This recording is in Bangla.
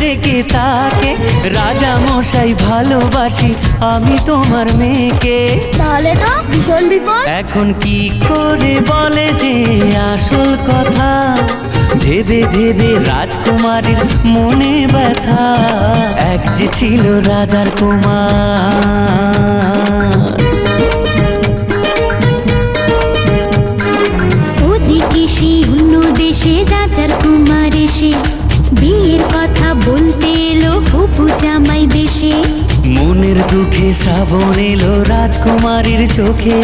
রেখে তাকে রাজা মশাই ভালোবাসি আমি তোমার মেয়েকে। তাহলে তো ভীষণ বিপদ। এখন কি করে বলে সে আসল কথা, ভেবে ভেবে রাজকুমারীর মনে ব্যথা। এক যে ছিল রাজার কুমার। ওদিকে সেই অন্য দেশে রাজার কুমার এসে বিয়ের কথা বলতে এলো হবু জামাই বেশে। মনের দুঃখে শ্রাবণ এলো রাজকুমারীর চোখে।